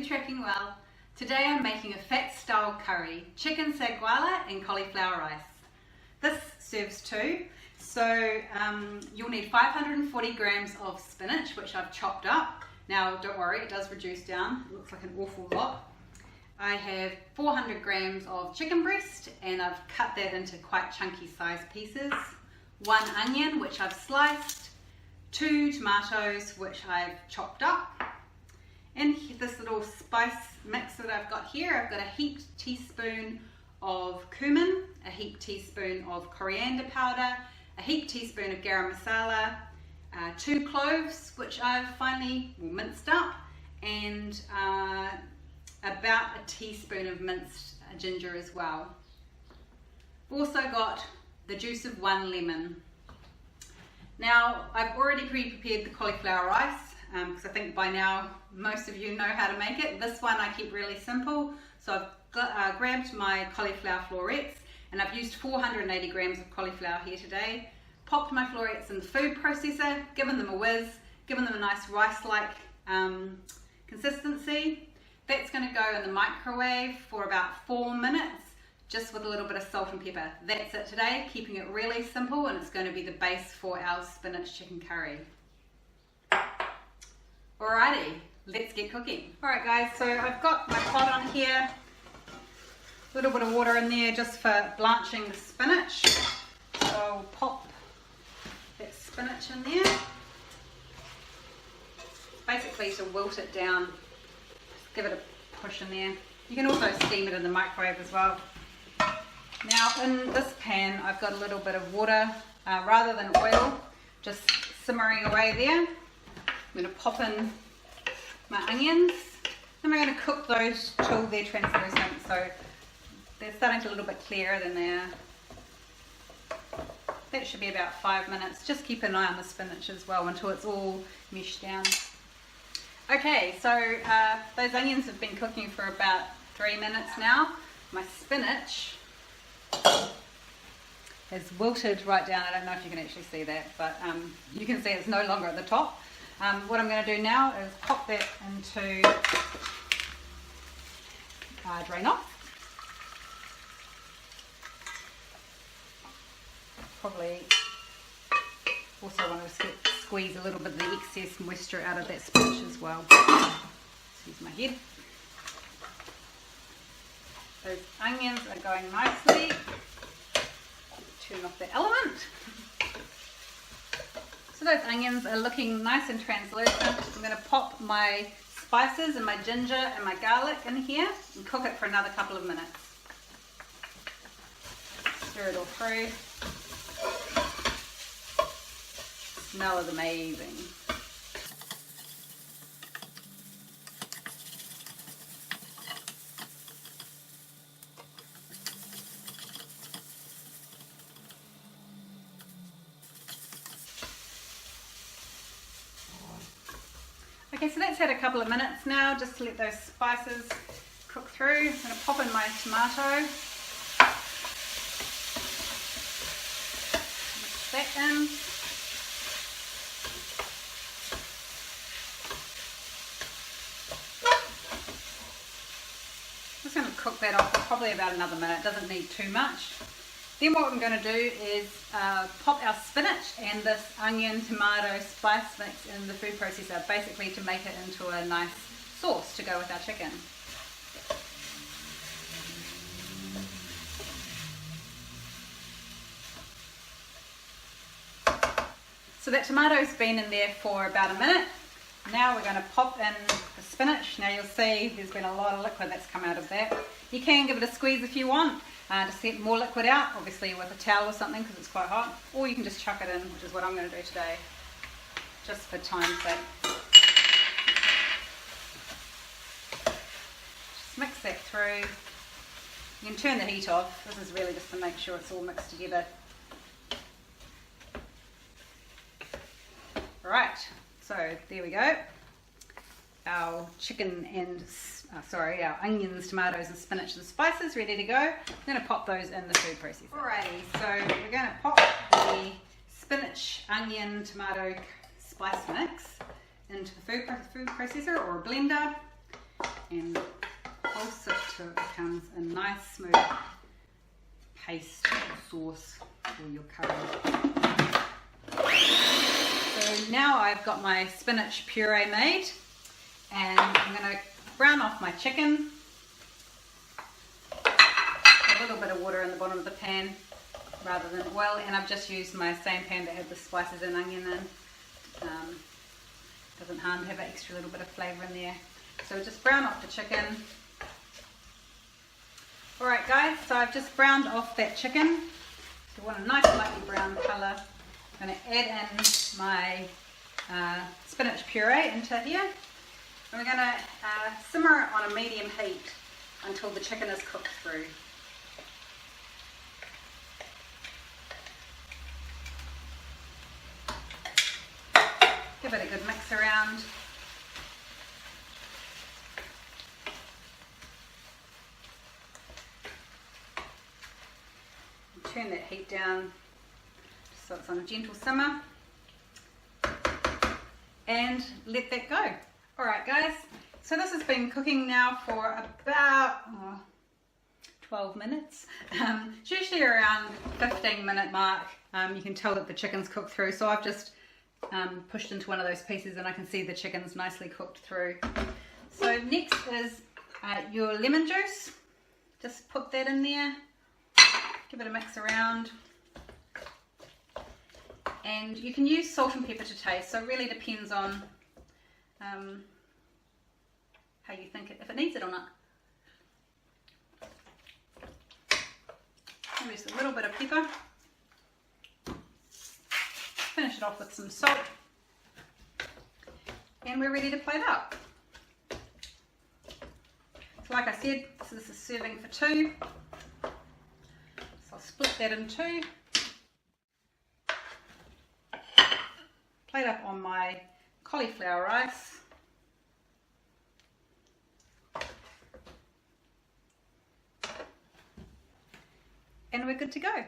tracking well. Today I'm making a fat style curry, chicken saagwala and cauliflower rice. This serves two, so you'll need 540 grams of spinach, which I've chopped up. Now don't worry, it does reduce down, it looks like an awful lot. I have 400 grams of chicken breast and I've cut that into quite chunky sized pieces. 1 onion which I've sliced, 2 tomatoes which I've chopped up, and this little spice mix that I've got here. I've got a heaped teaspoon of cumin, a heaped teaspoon of coriander powder, a heaped teaspoon of garam masala, 2 cloves which I've finely minced up, and about a teaspoon of minced ginger as well. I've also got the juice of 1 lemon. Now I've already pre-prepared the cauliflower rice because I think by now most of you know how to make it. This one I keep really simple, so I've grabbed my cauliflower florets and I've used 480 grams of cauliflower here today. Popped my florets in the food processor, given them a whiz, given them a nice rice-like consistency. That's going to go in the microwave for about 4 minutes, just with a little bit of salt and pepper. That's it today, keeping it really simple, and it's going to be the base for our spinach chicken curry. Alrighty, let's get cooking. Alright guys, so I've got my pot on here, a little bit of water in there just for blanching the spinach. So I'll pop that spinach in there, basically to wilt it down. Give it a push in there. You can also steam it in the microwave as well. Now in this pan I've got a little bit of water rather than oil, just simmering away there. I'm going to pop in my onions and we're going to cook those till they're translucent, so they're starting to a little bit clearer than they are. That should be about 5 minutes. Just keep an eye on the spinach as well until it's all meshed down. Okay, so those onions have been cooking for about 3 minutes now. My spinach has wilted right down. I don't know if you can actually see that, but you can see it's no longer at the top. What I'm going to do now is pop that into drain off. Probably also want to squeeze a little bit of the excess moisture out of that spinach as well. Excuse my head. Those onions are going nicely. Turn off the element. So those onions are looking nice and translucent. I'm going to pop my spices and my ginger and my garlic in here and cook it for another couple of minutes. Stir it all through. Smell is amazing. Okay, so that's had a couple of minutes now, just to let those spices cook through. I'm going to pop in my tomato. Mix that in. Just going to cook that off for probably about another minute. It doesn't need too much. Then what I'm going to do is pop our spinach and this onion tomato spice mix in the food processor, basically to make it into a nice sauce to go with our chicken. So that tomato's been in there for about a minute. Now we're going to pop in the spinach. Now you'll see there's been a lot of liquid that's come out of that. You can give it a squeeze if you want to get more liquid out, obviously with a towel or something because it's quite hot, or you can just chuck it in, which is what I'm going to do today, just for time's sake. Just mix that through. You can turn the heat off. This is really just to make sure it's all mixed together. Right, so there we go. Our chicken and, our onions, tomatoes and spinach and spices ready to go. I'm going to pop those in the food processor. Alrighty, so we're going to pop the spinach, onion, tomato spice mix into the food processor or a blender. and pulse it till it becomes a nice smooth paste or sauce for your curry. So now I've got my spinach puree made, and I'm going to brown off my chicken. A little bit of water in the bottom of the pan rather than oil, and I've just used my same pan that had the spices and onion in. Doesn't harm to have an extra little bit of flavour in there. So just brown off the chicken. Alright guys, so I've just browned off that chicken. So I want a nice lightly brown colour. I'm going to add in my spinach puree into here. And we're going to simmer it on a medium heat until the chicken is cooked through. Give it a good mix around. Turn that heat down so it's on a gentle simmer, and let that go. Alright guys, so this has been cooking now for about 12 minutes. It's usually around 15-minute mark. You can tell that the chicken's cooked through, so I've just pushed into one of those pieces and I can see the chicken's nicely cooked through. So next is your lemon juice. Just put that in there. Give it a mix around, and you can use salt and pepper to taste, so it really depends on how you think if it needs it or not. Maybe just a little bit of pepper. Finish it off with some salt, and we're ready to plate up. So like I said, this is serving for two. I'll split that in two, plate up on my cauliflower rice, and we're good to go.